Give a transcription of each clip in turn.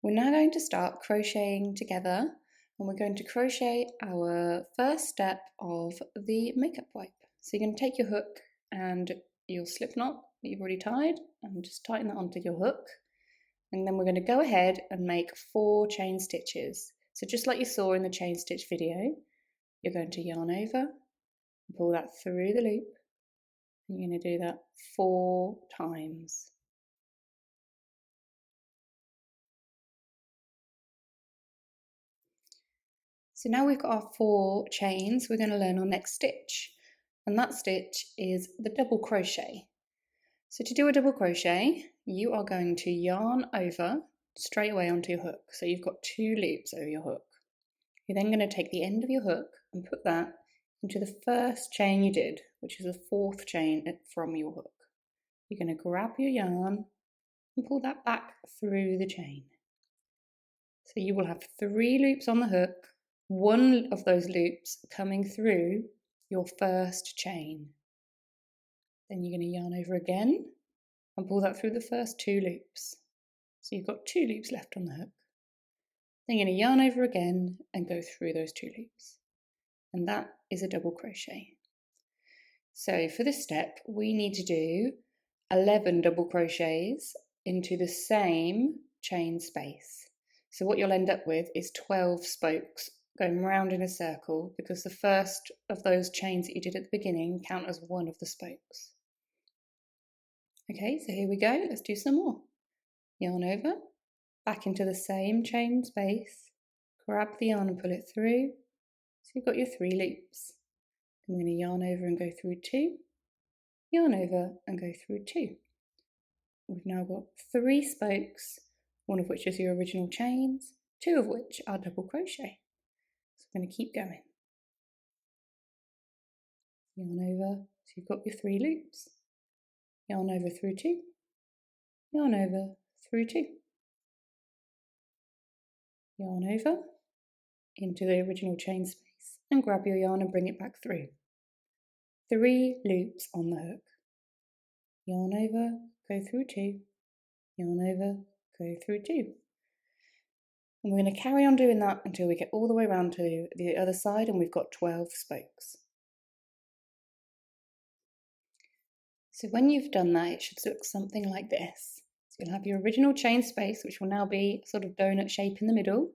We're now going to start crocheting together, and we're going to crochet our first step of the makeup wipe. So you're going to take your hook and your slip knot that you've already tied and just tighten that onto your hook, and then we're going to go ahead and make 4 chain stitches. So just like you saw in the chain stitch video, you're going to yarn over, pull that through the loop, and you're going to do that 4 times. So now we've got our 4 chains, we're going to learn our next stitch, and that stitch is the double crochet. So to do a double crochet, you are going to yarn over straight away onto your hook. So you've got 2 loops over your hook. You're then going to take the end of your hook and put that into the first chain you did, which is the 4th chain from your hook. You're going to grab your yarn and pull that back through the chain. So you will have 3 loops on the hook, 1 of those loops coming through your first chain. Then you're going to yarn over again and pull that through the first 2 loops. So you've got 2 loops left on the hook. Then you're going to yarn over again and go through those 2 loops. And that is a double crochet. So for this step, we need to do 11 double crochets into the same chain space. So what you'll end up with is 12 spokes going round in a circle, because the first of those chains that you did at the beginning count as one of the spokes. Okay, so here we go, let's do some more. Yarn over, back into the same chain space, grab the yarn and pull it through, so you've got your 3 loops. I'm going to yarn over and go through 2, yarn over and go through 2. We've now got 3 spokes, one of which is your original chains, 2 of which are double crochet. So I'm going to keep going. Yarn over, so you've got your 3 loops. Yarn over through 2, yarn over through 2. Yarn over into the original chain space and grab your yarn and bring it back through. 3 loops on the hook. Yarn over, go through 2, yarn over, go through 2. And we're going to carry on doing that until we get all the way around to the other side and we've got 12 spokes. So when you've done that, it should look something like this. So you'll have your original chain space, which will now be sort of donut shape in the middle,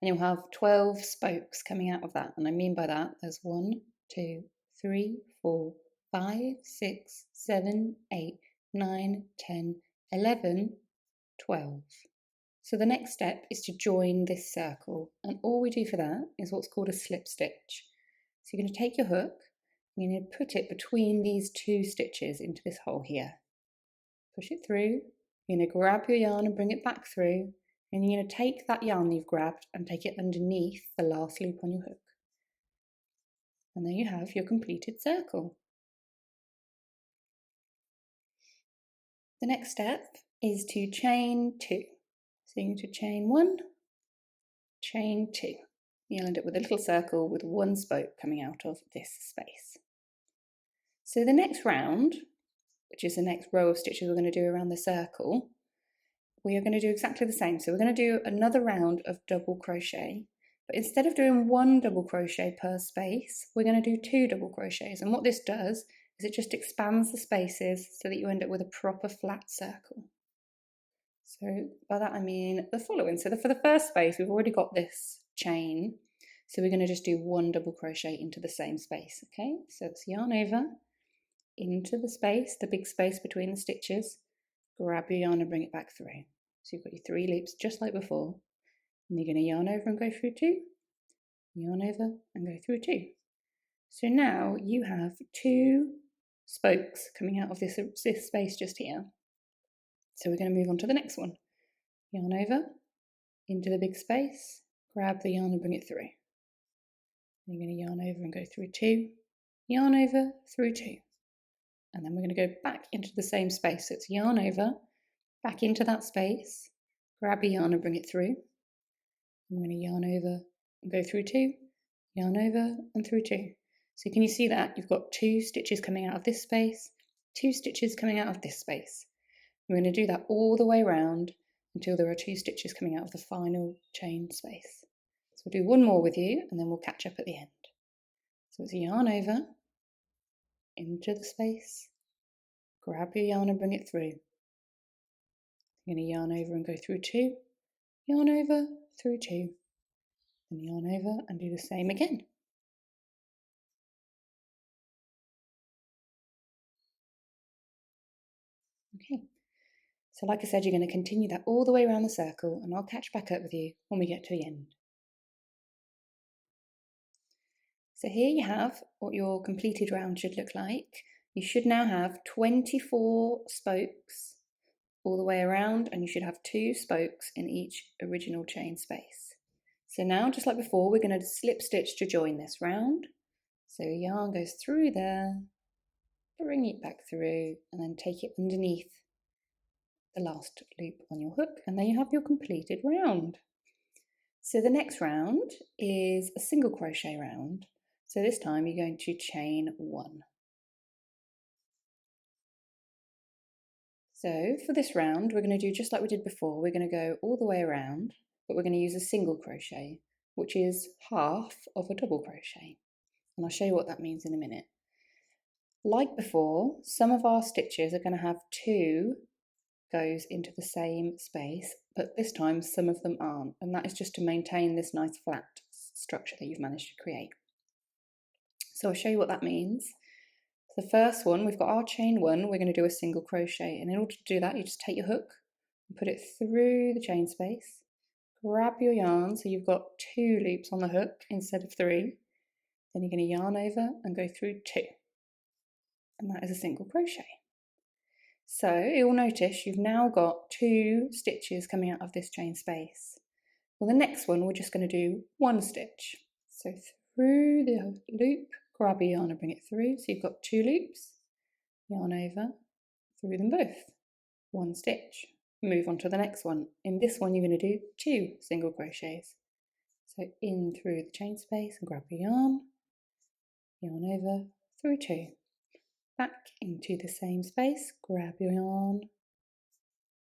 and you'll have 12 spokes coming out of that. And I mean by that, there's 1, 2, 3, 4, 5, 6, 7, 8, 9, 10, 11, 12. So the next step is to join this circle, and all we do for that is what's called a slip stitch. So you're going to take your hook, and you're going to put it between these 2 stitches into this hole here. Push it through, you're going to grab your yarn and bring it back through, and you're going to take that yarn you've grabbed and take it underneath the last loop on your hook. And there you have your completed circle. The next step is to chain 2. So you're going to chain 1, chain 2. You'll end up with a little circle with 1 spoke coming out of this space. So the next round, which is the next row of stitches we're going to do around the circle, we are going to do exactly the same. So we're going to do another round of double crochet, but instead of doing 1 double crochet per space, we're going to do 2 double crochets. And what this does is it just expands the spaces so that you end up with a proper flat circle. So by that I mean the following. So for the first space, we've already got this chain. So we're going to just do 1 double crochet into the same space. Okay, so it's yarn over into the space, the big space between the stitches, grab your yarn and bring it back through. So you've got your 3 loops just like before. And you're going to yarn over and go through 2, yarn over and go through 2. So now you have 2 spokes coming out of this space just here. So we're going to move on to the next one. Yarn over, into the big space, grab the yarn and bring it through. You're going to yarn over and go through 2, yarn over, through 2. And then we're going to go back into the same space. So it's yarn over, back into that space, grab a yarn and bring it through. I'm going to yarn over and go through 2, yarn over and through 2. So can you see that? You've got 2 stitches coming out of this space, 2 stitches coming out of this space. We're going to do that all the way around until there are 2 stitches coming out of the final chain space. So we'll do one more with you and then we'll catch up at the end. So it's yarn over, into the space, grab your yarn and bring it through. You're going to yarn over and go through 2, yarn over, through 2, then yarn over and do the same again. Okay, so like I said, you're going to continue that all the way around the circle and I'll catch back up with you when we get to the end. So here you have what your completed round should look like. You should now have 24 spokes all the way around and you should have 2 spokes in each original chain space. So now, just like before, we're going to slip stitch to join this round. So yarn goes through there, bring it back through and then take it underneath the last loop on your hook and then you have your completed round. So the next round is a single crochet round. So this time you're going to chain 1. So for this round we're going to do just like we did before. We're going to go all the way around, but we're going to use a single crochet, which is half of a double crochet. And I'll show you what that means in a minute. Like before, some of our stitches are going to have 2 goes into the same space, but this time some of them aren't, and that is just to maintain this nice flat structure that you've managed to create. So I'll show you what that means. The first one, we've got our chain 1, we're going to do a single crochet, and in order to do that you just take your hook and put it through the chain space, grab your yarn so you've got 2 loops on the hook instead of 3, then you're going to yarn over and go through 2, and that is a single crochet. So you'll notice you've now got 2 stitches coming out of this chain space. Well, the next one we're just going to do 1 stitch. So through the loop, grab your yarn and bring it through. So you've got 2 loops, yarn over, through them both, 1 stitch. Move on to the next one. In this one you're going to do 2 single crochets. So in through the chain space and grab your yarn over, through 2. Back into the same space, grab your yarn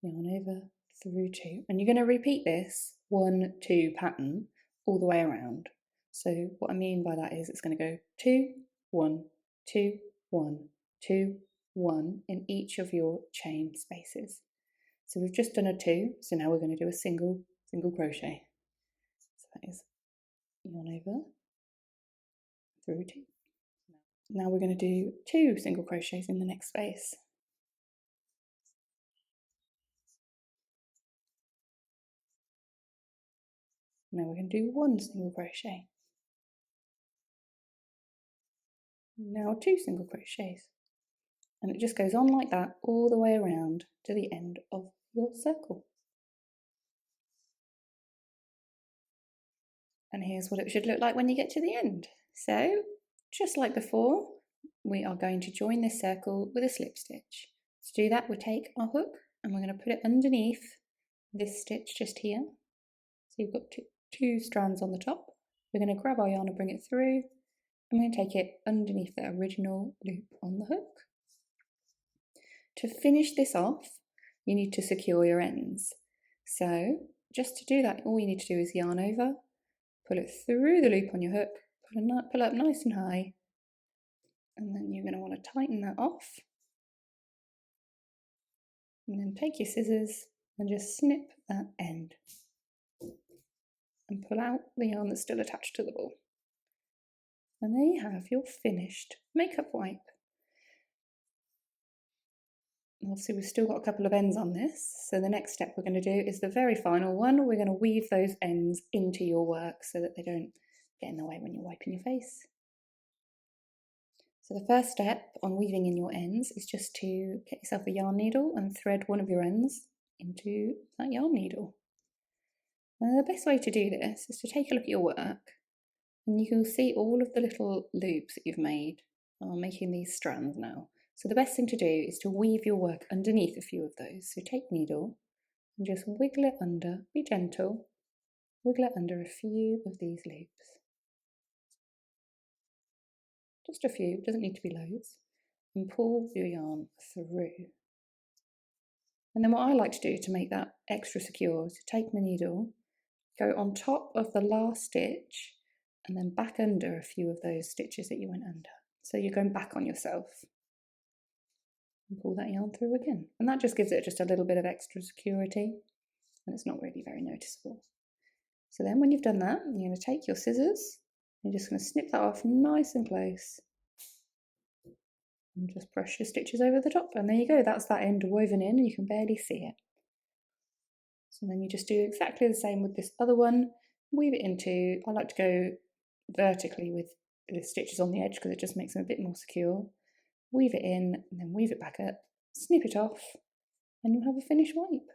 over, through 2. And you're going to repeat this 1-2 pattern all the way around. So what I mean by that is it's going to go 2, 1, 2, 1, 2, 1 in each of your chain spaces. So we've just done a 2, so now we're going to do a single crochet. So that is yarn over, through 2. Now we're going to do 2 single crochets in the next space. Now we're going to do 1 single crochet. Now 2 single crochets. And it just goes on like that all the way around to the end of your circle. And here's what it should look like when you get to the end. So, just like before, we are going to join this circle with a slip stitch. To do that, we'll take our hook and we're going to put it underneath this stitch just here. So you've got two strands on the top. We're going to grab our yarn and bring it through. I'm going to take it underneath the original loop on the hook. To finish this off, you need to secure your ends. So just to do that, all you need to do is yarn over, pull it through the loop on your hook, pull up nice and high, and then you're going to want to tighten that off. And then take your scissors and just snip that end and pull out the yarn that's still attached to the ball. And there you have your finished makeup wipe. Obviously we've still got a couple of ends on this, so the next step we're going to do is the very final one. We're going to weave those ends into your work so that they don't get in the way when you're wiping your face. So the first step on weaving in your ends is just to get yourself a yarn needle and thread one of your ends into that yarn needle. Now the best way to do this is to take a look at your work, and you can see all of the little loops that you've made are making these strands now. So the best thing to do is to weave your work underneath a few of those. So take needle and just wiggle it under, be gentle, wiggle it under a few of these loops. Just a few, doesn't need to be loads, and pull your yarn through. And then what I like to do to make that extra secure is to take my needle, go on top of the last stitch, and then back under a few of those stitches that you went under. So you're going back on yourself. And pull that yarn through again. And that just gives it just a little bit of extra security, and it's not really very noticeable. So then when you've done that, you're going to take your scissors, you're just going to snip that off nice and close. And just brush your stitches over the top, and there you go, that's that end woven in, and you can barely see it. So then you just do exactly the same with this other one, weave it into, I like to go vertically with the stitches on the edge because it just makes them a bit more secure. Weave it in, and then weave it back up, snip it off, and you'll have a finished wipe.